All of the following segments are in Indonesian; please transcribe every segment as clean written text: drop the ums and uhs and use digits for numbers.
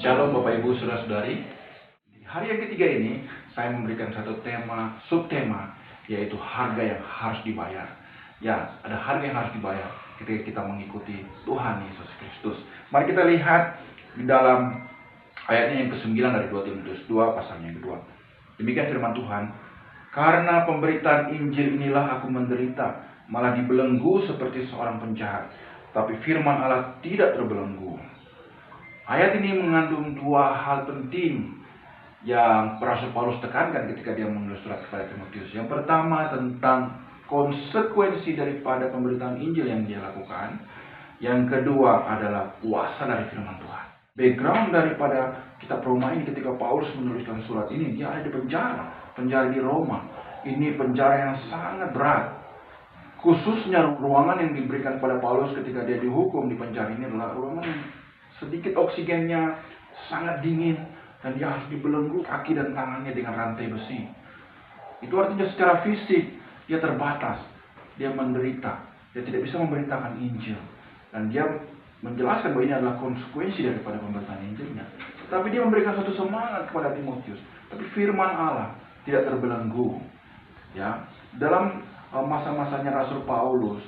Shalom Bapak Ibu Saudara-saudari. Di hari yang ketiga ini saya memberikan satu tema, subtema, yaitu harga yang harus dibayar. Ya, ada harga yang harus dibayar ketika kita mengikuti Tuhan Yesus Kristus. Mari kita lihat di dalam ayatnya yang ke-9 dari 2 Timotius 2 pasal yang kedua. Demikian firman Tuhan, karena pemberitaan Injil inilah aku menderita, malah dibelenggu seperti seorang penjahat. Tapi firman Allah tidak terbelenggu. Ayat ini mengandung dua hal penting yang Rasul Paulus tekankan ketika dia menulis surat kepada Timotius. Yang pertama tentang konsekuensi daripada pemberitaan Injil yang dia lakukan. Yang kedua adalah kuasa dari firman Tuhan. Background daripada kitab Roma ini, ketika Paulus menuliskan surat ini, dia ada di penjara di Roma. Ini penjara yang sangat berat. Khususnya ruangan yang diberikan pada Paulus ketika dia dihukum di penjara ini adalah ruangan yang sedikit oksigennya, sangat dingin, dan dia harus dibelenggu kaki dan tangannya dengan rantai besi. Itu artinya secara fisik dia terbatas, dia menderita, dia tidak bisa memberitakan Injil. Dan dia menjelaskan bahwa ini adalah konsekuensi daripada pemberitaan Injilnya. Tetapi dia memberikan satu semangat kepada Timotius. Tapi firman Allah tidak terbelenggu. Ya, dalam masa-masanya Rasul Paulus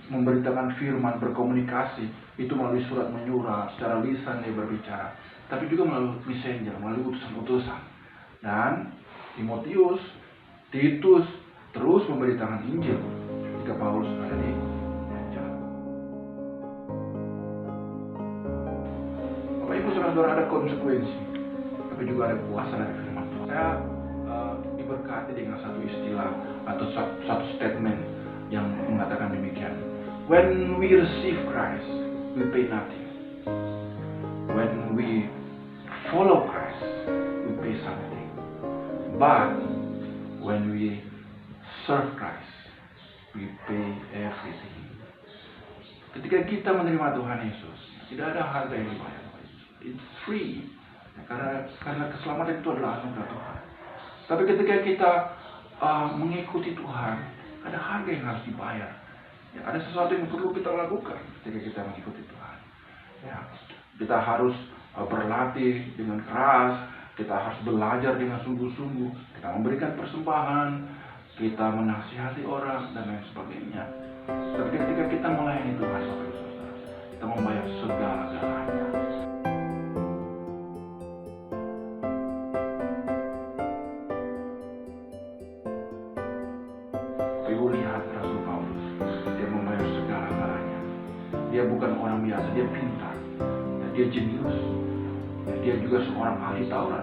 memberitakan firman, berkomunikasi, itu melalui surat menyurat, secara lisan dia berbicara, tapi juga melalui messenger, melalui utusan-utusan. Dan Timotius, Titus terus memberitakan Injil ketika Paulus ada di penjara. Bapak Ibu Saudara, ada konsekuensi, tapi juga ada kuasa dari firman Tuhan. Saya diberkati dengan satu istilah atau satu statement yang mengatakan demikian. When we receive Christ, we pay nothing. When we follow Christ, we pay something. But when we serve Christ, we pay everything. Ketika kita menerima Tuhan Yesus, tidak ada harga yang dibayar. It's free. Karena keselamatan itu adalah anugerah Tuhan. Tapi ketika kita mengikuti Tuhan, ada harga yang harus dibayar. Ya, ada sesuatu yang perlu kita lakukan ketika kita mengikuti Tuhan. Ya, kita harus berlatih dengan keras, kita harus belajar dengan sungguh-sungguh, kita memberikan persembahan, kita menasihati orang dan lain sebagainya. Tapi ketika kita melayani Tuhan, kita membayar segala-galanya. Ibu lihat Rasul Paulus, dia membayar segala-galanya. Dia bukan orang biasa, dia pintar, dia jenius, dia juga seorang ahli Taurat.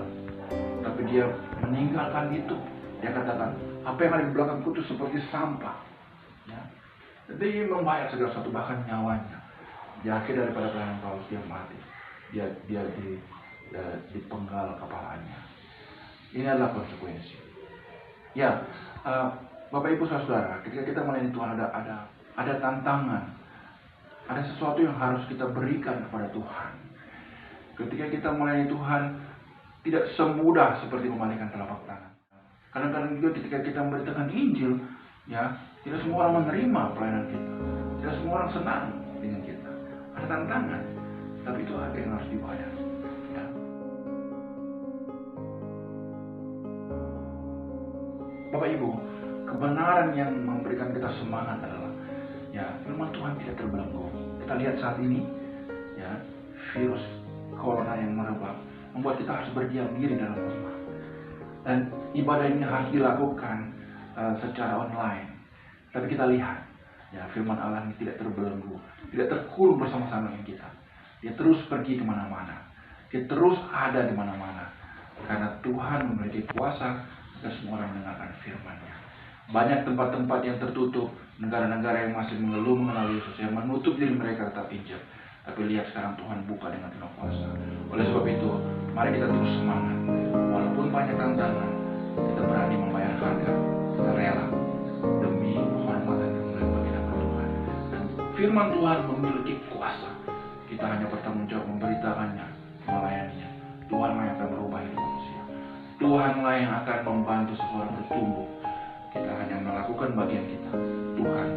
Tapi dia meninggalkan itu. Dia katakan, apa yang ada di belakangku itu seperti sampah. Ya. Jadi dia membayar segala sesuatu, bahkan nyawanya. Di akhir daripada pelayanan Paulus dia mati. Dia dipenggal kepalanya. Ini adalah konsekuensi. Ya. Bapak Ibu Saudara, ketika kita melayani Tuhan ada tantangan, ada sesuatu yang harus kita berikan kepada Tuhan. Ketika kita melayani Tuhan, tidak semudah seperti memalingkan telapak tangan. Kadang-kadang juga ketika kita memberitakan Injil, ya, tidak semua orang menerima pelayanan kita, tidak semua orang senang dengan kita. Ada tantangan, tapi itu harga yang harus dibayar. Ya. Bapak Ibu, kebenaran yang memberikan kita semangat adalah, ya, firman Tuhan tidak terbelenggu. Kita lihat saat ini, ya, virus corona yang merebak membuat kita harus berdiam diri dalam rumah. Dan ibadah ini harus dilakukan secara online. Tapi kita lihat, ya, firman Allah ini tidak terbelenggu, tidak terkurung bersama-sama dengan kita. Dia terus pergi kemana-mana. Dia terus ada di mana-mana. Karena Tuhan memiliki kuasa agar semua orang mendengarkan firman-Nya. Banyak tempat-tempat yang tertutup, negara-negara yang masih mengeluh mengenal Yesus, yang menutup diri mereka tetap Injil. Tapi lihat sekarang Tuhan buka dengan penuh kuasa. Oleh sebab itu, mari kita terus semangat. Walaupun banyak tantangan, kita berani membayar harga, kita rela demi kehormatan dan kemuliaan bagi nama Tuhan. Dan firman Tuhan memiliki kuasa. Kita hanya bertanggung jawab memberitakannya, melayaninya. Tuhanlah yang akan merubah hidup manusia. Tuhanlah yang akan membantu seseorang bertumbuh. Kita hanya melakukan bagian kita. Tuhan